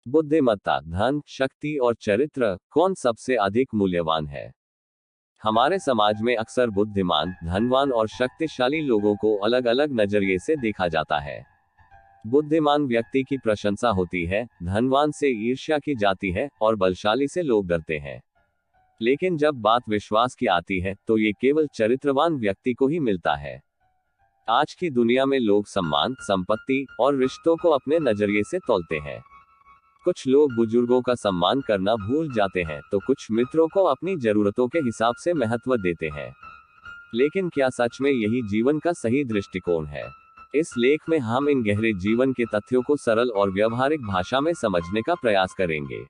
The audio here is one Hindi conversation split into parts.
बुद्धिमत्ता, धन, शक्ति और चरित्र कौन सबसे अधिक मूल्यवान है? हमारे समाज में अक्सर बुद्धिमान, धनवान और शक्तिशाली लोगों को अलग अलग नजरिए से देखा जाता है। बुद्धिमान व्यक्ति की प्रशंसा होती है, धनवान से ईर्ष्या की जाती है और बलशाली से लोग डरते हैं। लेकिन जब बात विश्वास की आती है तो ये केवल चरित्रवान व्यक्ति को ही मिलता है। आज की दुनिया में लोग सम्मान, संपत्ति और रिश्तों को अपने नजरिए से तौलते हैं। कुछ लोग बुजुर्गों का सम्मान करना भूल जाते हैं तो कुछ मित्रों को अपनी जरूरतों के हिसाब से महत्व देते हैं। लेकिन क्या सच में यही जीवन का सही दृष्टिकोण है? इस लेख में हम इन गहरे जीवन के तथ्यों को सरल और व्यवहारिक भाषा में समझने का प्रयास करेंगे।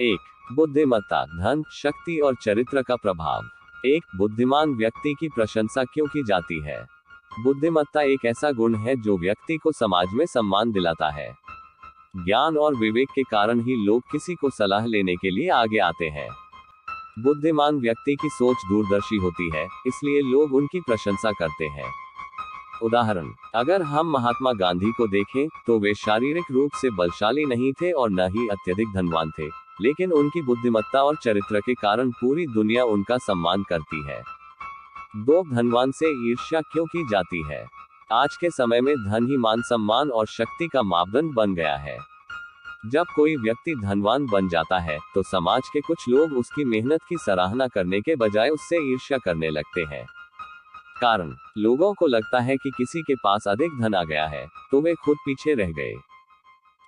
1. बुद्धिमत्ता, धन, शक्ति और चरित्र का प्रभाव। एक बुद्धिमान व्यक्ति की प्रशंसा क्यों की जाती है? बुद्धिमत्ता एक ऐसा गुण है जो व्यक्ति को समाज में सम्मान दिलाता है। ज्ञान और विवेक के कारण ही लोग किसी को सलाह लेने के लिए आगे आते हैं। बुद्धिमान व्यक्ति की सोच दूरदर्शी होती है, इसलिए लोग उनकी प्रशंसा करते हैं। उदाहरण, अगर हम महात्मा गांधी को देखें तो वे शारीरिक रूप से बलशाली नहीं थे और न ही अत्यधिक धनवान थे, लेकिन उनकी बुद्धिमत्ता और चरित्र के कारण पूरी दुनिया उनका सम्मान करती है। 2. धनवान से ईर्ष्या क्यों की जाती है? आज के समय में धन ही मान सम्मान और शक्ति का मापदंड बन गया है। जब कोई व्यक्ति धनवान बन जाता है तो समाज के कुछ लोग उसकी मेहनत की सराहना करने के बजाय उससे ईर्ष्या करने लगते हैं। कारण, लोगों को लगता है कि किसी के पास अधिक धन आ गया है तो वे खुद पीछे रह गए।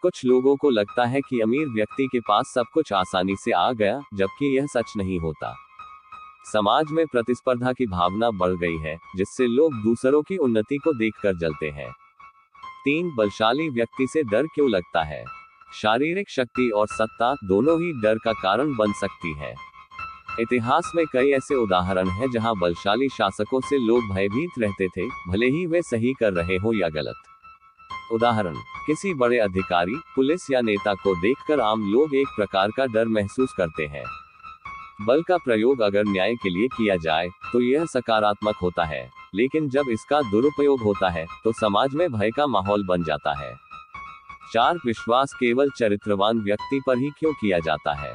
कुछ लोगों को लगता है कि अमीर व्यक्ति के पास सब कुछ आसानी से आ गया, जबकि यह सच नहीं होता। समाज में प्रतिस्पर्धा की भावना बढ़ गई है, जिससे लोग दूसरों की उन्नति को देखकर जलते हैं। 3. बलशाली व्यक्ति से डर क्यों लगता है? शारीरिक शक्ति और सत्ता दोनों ही डर का कारण बन सकती है। इतिहास में कई ऐसे उदाहरण हैं जहां बलशाली शासकों से लोग भयभीत रहते थे, भले ही वे सही कर रहे हो या गलत। उदाहरण, किसी बड़े अधिकारी, पुलिस या नेता को देखकर आम लोग एक प्रकार का डर महसूस करते हैं। बल का प्रयोग अगर न्याय के लिए किया जाए तो यह सकारात्मक होता है, लेकिन जब इसका दुरुपयोग होता है तो समाज में भय का माहौल बन जाता है। 4. विश्वास केवल चरित्रवान व्यक्ति पर ही क्यों किया जाता है?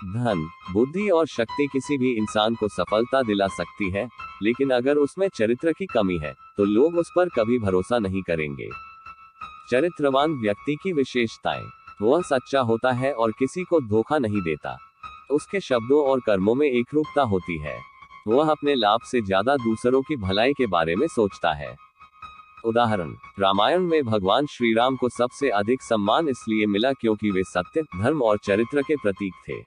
धन, बुद्धि और शक्ति किसी भी इंसान को सफलता दिला सकती है, लेकिन अगर उसमें चरित्र की कमी है तो लोग उस पर कभी भरोसा नहीं करेंगे। चरित्रवान व्यक्ति की विशेषताएं, वह सच्चा होता है और किसी को धोखा नहीं देता। उसके शब्दों और कर्मों में एकरूपता होती है। वह अपने लाभ से ज्यादा दूसरों की भलाई के बारे में सोचता है। उदाहरण, रामायण में भगवान श्री राम को सबसे अधिक सम्मान इसलिए मिला क्योंकि वे सत्य, धर्म और चरित्र के प्रतीक थे।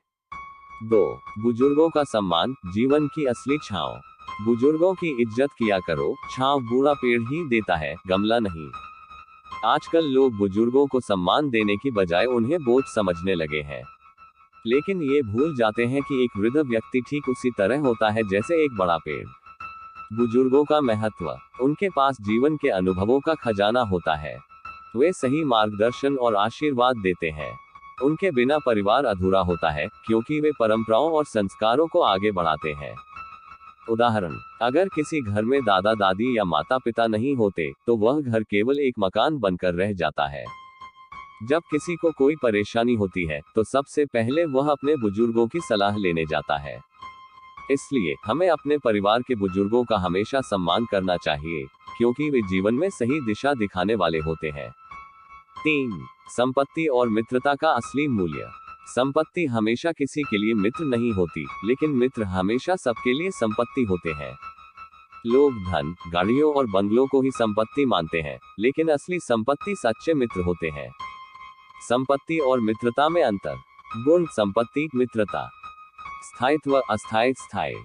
2. बुजुर्गों का सम्मान, जीवन की असली छांव। बुजुर्गों की इज्जत किया करो, छांव बूढ़ा पेड़ ही देता है, गमला नहीं। आजकल लोग बुजुर्गों को सम्मान देने की बजाय उन्हें बोझ समझने लगे हैं। लेकिन ये भूल जाते हैं कि एक वृद्ध व्यक्ति ठीक उसी तरह होता है जैसे एक बड़ा पेड़। बुजुर्गों का महत्व, उनके पास जीवन के अनुभवों का खजाना होता है। वे सही मार्गदर्शन और आशीर्वाद देते हैं। उनके बिना परिवार अधूरा होता है, क्योंकि वे परंपराओं और संस्कारों को आगे बढ़ाते हैं। उदाहरण, अगर किसी घर में दादा दादी या माता पिता नहीं होते तो वह घर केवल एक मकान बनकर रह जाता है। जब किसी को कोई परेशानी होती है तो सबसे पहले वह अपने बुजुर्गों की सलाह लेने जाता है। इसलिए हमें अपने परिवार के बुजुर्गों का हमेशा सम्मान करना चाहिए, क्योंकि वे जीवन में सही दिशा दिखाने वाले होते हैं। 3. संपत्ति और मित्रता का असली मूल्य। संपत्ति हमेशा किसी के लिए मित्र नहीं होती, लेकिन मित्र हमेशा सबके लिए संपत्ति होते हैं। लोग धन, गाड़ियों और बंगलों को ही संपत्ति मानते हैं, लेकिन असली संपत्ति सच्चे मित्र होते हैं। संपत्ति और मित्रता में अंतर। गुण, संपत्ति, मित्रता। स्थायित्व, अस्थायी, स्थायी।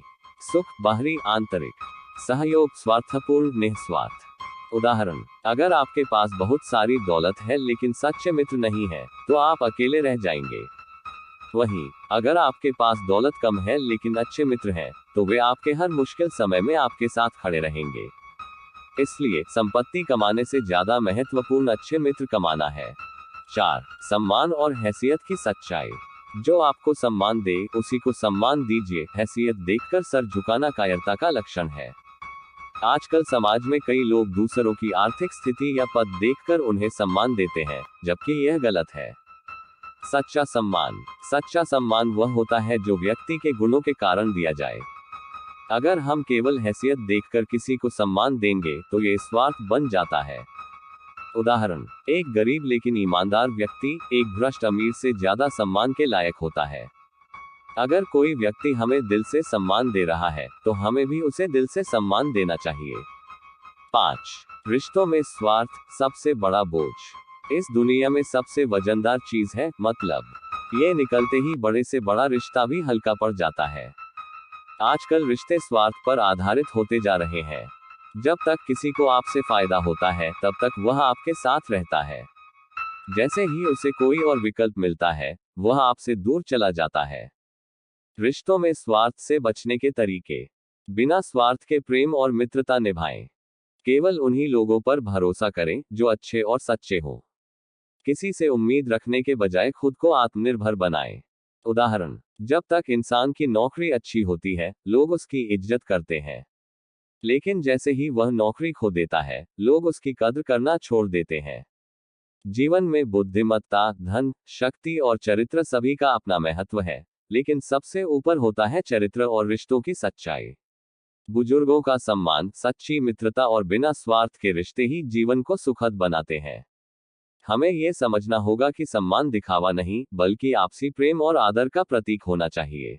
सुख, बाहरी, आंतरिक। सहयोग, स्वार्थपूर्ण, निस्वार्थ। उदाहरण, अगर आपके पास बहुत सारी दौलत है लेकिन सच्चे मित्र नहीं है तो आप अकेले रह जाएंगे। वहीं अगर आपके पास दौलत कम है लेकिन अच्छे मित्र हैं तो वे आपके हर मुश्किल समय में आपके साथ खड़े रहेंगे। इसलिए संपत्ति कमाने से ज्यादा महत्वपूर्ण अच्छे मित्र कमाना है। 4. सम्मान और हैसियत की सच्चाई। जो आपको सम्मान दे उसी को सम्मान दीजिए। हैसियत देखकर सर झुकाना कायरता का लक्षण है। आजकल समाज में कई लोग दूसरों की आर्थिक स्थिति या पद देखकर उन्हें सम्मान देते हैं, जबकि यह गलत है। सच्चा सम्मान। सच्चा सम्मान वह होता है जो व्यक्ति के गुणों के कारण दिया जाए। अगर हम केवल हैसियत देखकर किसी को सम्मान देंगे तो ये स्वार्थ बन जाता है। उदाहरण, एक गरीब लेकिन ईमानदार व्यक्ति एक भ्रष्ट अमीर से ज्यादा सम्मान के लायक होता है। अगर कोई व्यक्ति हमें दिल से सम्मान दे रहा है तो हमें भी उसे दिल से सम्मान देना चाहिए। 5. रिश्तों में स्वार्थ सबसे बड़ा बोझ। इस दुनिया में सबसे वजनदार चीज है मतलब। ये निकलते ही बड़े से बड़ा रिश्ता भी हल्का पड़ जाता है। आजकल रिश्ते स्वार्थ पर आधारित होते जा रहे हैं। जब तक किसी को आपसे फायदा होता है तब तक वह आपके साथ रहता है। जैसे ही उसे कोई और विकल्प मिलता है वह आपसे दूर चला जाता है। रिश्तों में स्वार्थ से बचने के तरीके। बिना स्वार्थ के प्रेम और मित्रता निभाएं। केवल उन्हीं लोगों पर भरोसा करें जो अच्छे और सच्चे हों। किसी से उम्मीद रखने के बजाय खुद को आत्मनिर्भर बनाएं। उदाहरण, जब तक इंसान की नौकरी अच्छी होती है लोग उसकी इज्जत करते हैं, लेकिन जैसे ही वह नौकरी खो देता है लोग उसकी कद्र करना छोड़ देते हैं। जीवन में बुद्धिमत्ता, धन, शक्ति और चरित्र सभी का अपना महत्व है, लेकिन सबसे ऊपर होता है चरित्र और रिश्तों की सच्चाई। बुजुर्गों का सम्मान, सच्ची मित्रता और बिना स्वार्थ के रिश्ते ही जीवन को सुखद बनाते हैं। हमें यह समझना होगा कि सम्मान दिखावा नहीं बल्कि आपसी प्रेम और आदर का प्रतीक होना चाहिए।